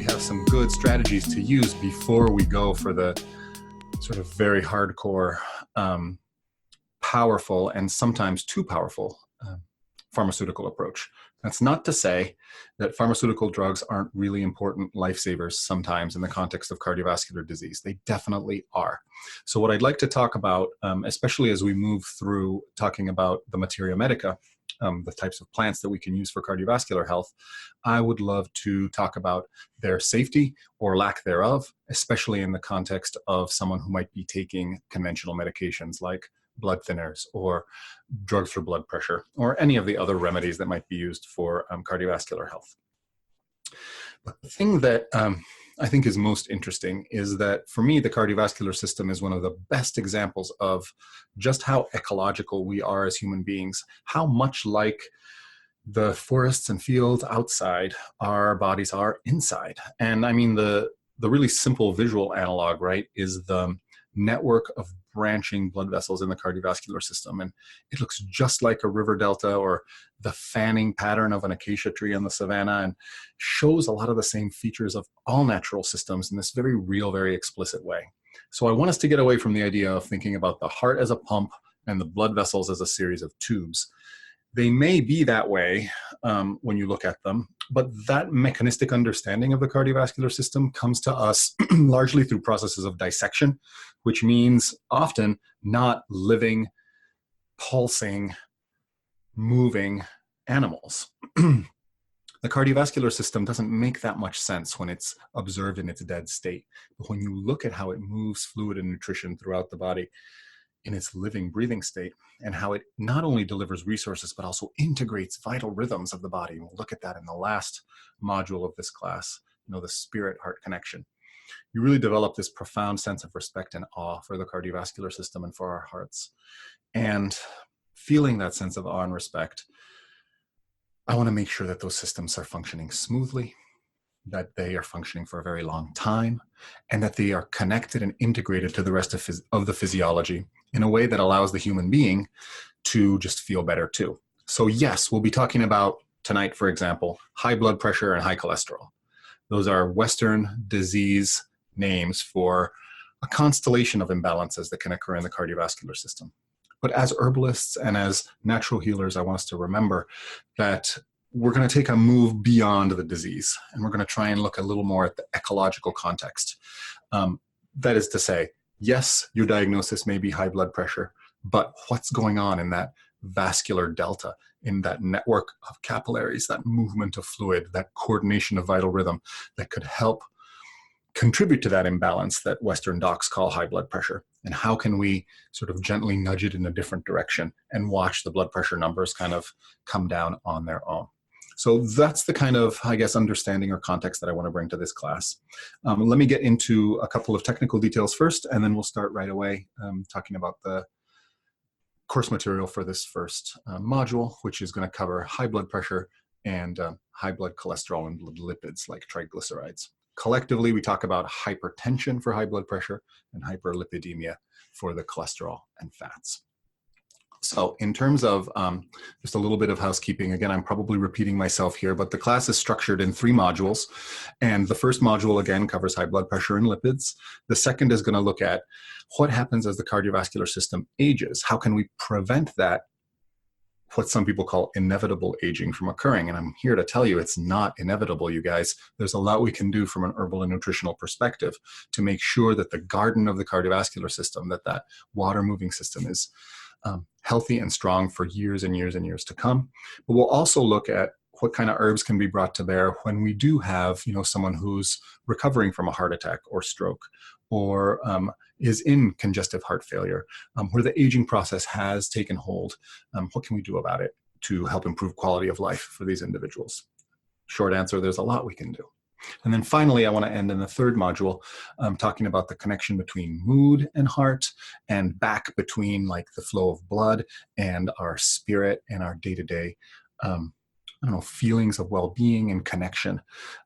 have some good strategies to use before we go for the sort of very hardcore, powerful, and sometimes too powerful pharmaceutical approach. That's not to say that pharmaceutical drugs aren't really important lifesavers sometimes in the context of cardiovascular disease. They definitely are. So what I'd like to talk about, especially as we move through talking about the materia medica, the types of plants that we can use for cardiovascular health, I would love to talk about their safety or lack thereof, especially in the context of someone who might be taking conventional medications like blood thinners or drugs for blood pressure or any of the other remedies that might be used for cardiovascular health. But the thing that I think is most interesting is that for me, the cardiovascular system is one of the best examples of just how ecological we are as human beings, how much like the forests and fields outside our bodies are inside. And I mean, the really simple visual analog, right, is the network of branching blood vessels in the cardiovascular system. And it looks just like a river delta or the fanning pattern of an acacia tree in the savanna, and shows a lot of the same features of all natural systems in this very real, very explicit way. So I want us to get away from the idea of thinking about the heart as a pump and the blood vessels as a series of tubes. They may be that way when you look at them, but that mechanistic understanding of the cardiovascular system comes to us largely through processes of dissection, which means often not living, pulsing, moving animals. The cardiovascular system doesn't make that much sense when it's observed in its dead state. But when you look at how it moves fluid and nutrition throughout the body in its living, breathing state, and how it not only delivers resources, but also integrates vital rhythms of the body. We'll look at that in the last module of this class, the spirit-heart connection. You really develop this profound sense of respect and awe for the cardiovascular system and for our hearts. And feeling that sense of awe and respect, I want to make sure that those systems are functioning smoothly, that they are functioning for a very long time, and that they are connected and integrated to the rest of the physiology in a way that allows the human being to just feel better too. So yes, we'll be talking about tonight, for example, high blood pressure and high cholesterol. Those are Western disease names for a constellation of imbalances that can occur in the cardiovascular system. But as herbalists and as natural healers, I want us to remember that we're going to take a move beyond the disease, and we're going to try and look a little more at the ecological context. That is to say, yes, your diagnosis may be high blood pressure, but what's going on in that vascular delta, in that network of capillaries, that movement of fluid, that coordination of vital rhythm that could help contribute to that imbalance that Western docs call high blood pressure? And how can we sort of gently nudge it in a different direction and watch the blood pressure numbers kind of come down on their own? So that's the kind of, I guess, understanding or context that I want to bring to this class. Let me get into a couple of technical details first, and then we'll start right away talking about the course material for this first module, which is going to cover high blood pressure and high blood cholesterol and blood lipids like triglycerides. Collectively, we talk about hypertension for high blood pressure and hyperlipidemia for the cholesterol and fats. So in terms of just a little bit of housekeeping, again, I'm probably repeating myself here, but the class is structured in 3 modules. And the first module, again, covers high blood pressure and lipids. The second is going to look at what happens as the cardiovascular system ages. How can we prevent that, what some people call inevitable aging, from occurring? And I'm here to tell you it's not inevitable, you guys. There's a lot we can do from an herbal and nutritional perspective to make sure that the garden of the cardiovascular system, that water-moving system is healthy and strong for years and years and years to come. But we'll also look at what kind of herbs can be brought to bear when we do have, someone who's recovering from a heart attack or stroke, or is in congestive heart failure, where the aging process has taken hold. What can we do about it to help improve quality of life for these individuals? Short answer, there's a lot we can do. And then finally, I want to end in the third module talking about the connection between mood and heart, and back between like the flow of blood and our spirit and our day-to-day feelings of well-being and connection.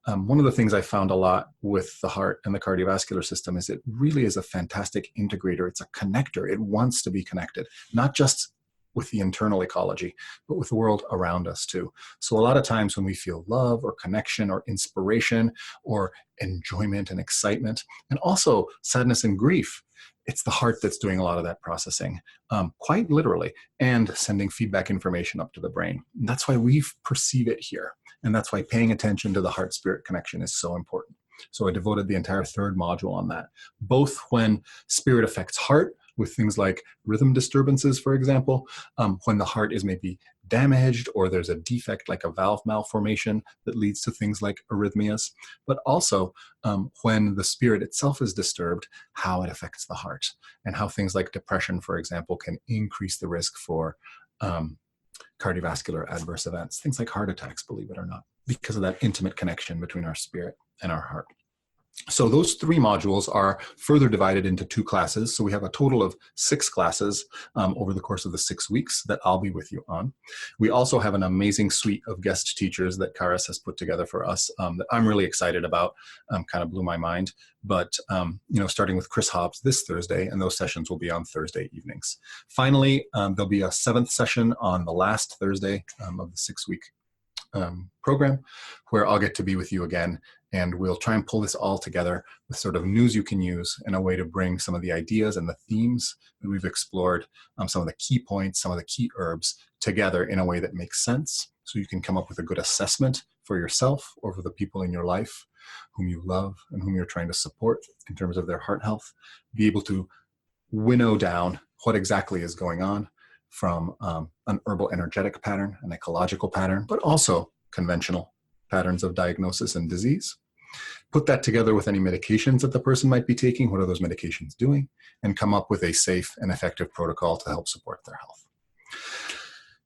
One of the things I found a lot with the heart and the cardiovascular system is it really is a fantastic integrator. It's a connector. It wants to be connected, not just with the internal ecology, but with the world around us too. So a lot of times when we feel love or connection or inspiration or enjoyment and excitement, and also sadness and grief, it's the heart that's doing a lot of that processing, quite literally, and sending feedback information up to the brain. And that's why we perceive it here. And that's why paying attention to the heart-spirit connection is so important. So I devoted the entire third module on that, both when spirit affects heart with things like rhythm disturbances, for example, when the heart is maybe damaged or there's a defect like a valve malformation that leads to things like arrhythmias, but also when the spirit itself is disturbed, how it affects the heart and how things like depression, for example, can increase the risk for cardiovascular adverse events, things like heart attacks, believe it or not, because of that intimate connection between our spirit and our heart. So those three modules are further divided into 2 classes. So we have a total of 6 classes over the course of the 6 weeks that I'll be with you on. We also have an amazing suite of guest teachers that Karis has put together for us that I'm really excited about, kind of blew my mind. But, starting with Chris Hobbs this Thursday, and those sessions will be on Thursday evenings. Finally, there'll be a 7th session on the last Thursday of the 6-week program, where I'll get to be with you again, and we'll try and pull this all together with sort of news you can use in a way to bring some of the ideas and the themes that we've explored, some of the key points, some of the key herbs together in a way that makes sense, so you can come up with a good assessment for yourself or for the people in your life whom you love and whom you're trying to support in terms of their heart health, be able to winnow down what exactly is going on from an herbal energetic pattern, an ecological pattern, but also conventional patterns of diagnosis and disease. Put that together with any medications that the person might be taking, what are those medications doing, and come up with a safe and effective protocol to help support their health.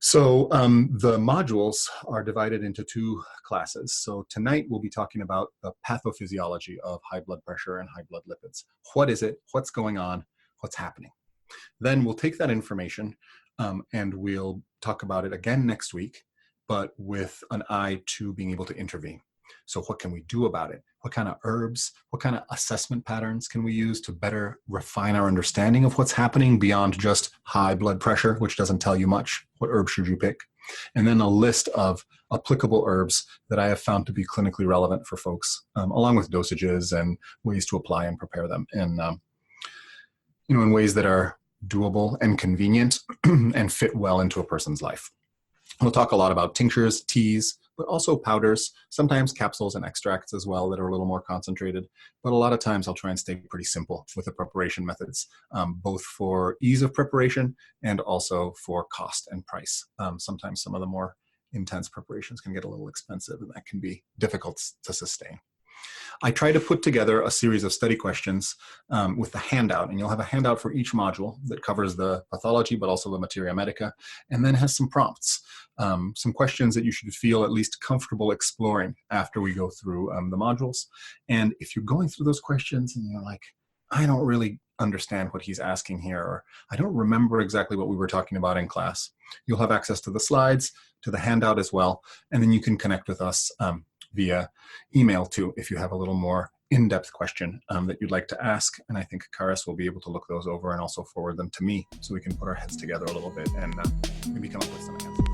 So the modules are divided into 2 classes. So tonight we'll be talking about the pathophysiology of high blood pressure and high blood lipids. What is it? What's going on? What's happening? Then we'll take that information and we'll talk about it again next week, but with an eye to being able to intervene. So what can we do about it? What kind of herbs, what kind of assessment patterns can we use to better refine our understanding of what's happening beyond just high blood pressure, which doesn't tell you much? What herbs should you pick? And then a list of applicable herbs that I have found to be clinically relevant for folks, along with dosages and ways to apply and prepare them in ways that are doable and convenient and fit well into a person's life. We'll talk a lot about tinctures, teas, but also powders, sometimes capsules and extracts as well that are a little more concentrated. But a lot of times I'll try and stay pretty simple with the preparation methods, both for ease of preparation and also for cost and price. Sometimes some of the more intense preparations can get a little expensive, and that can be difficult to sustain. I try to put together a series of study questions with the handout, and you'll have a handout for each module that covers the pathology, but also the materia medica, and then has some prompts, some questions that you should feel at least comfortable exploring after we go through the modules. And if you're going through those questions and you're like, I don't really understand what he's asking here, or I don't remember exactly what we were talking about in class, you'll have access to the slides, to the handout as well, and then you can connect with us via email too, if you have a little more in-depth question that you'd like to ask. And I think Karis will be able to look those over and also forward them to me so we can put our heads together a little bit and maybe come up with some answers.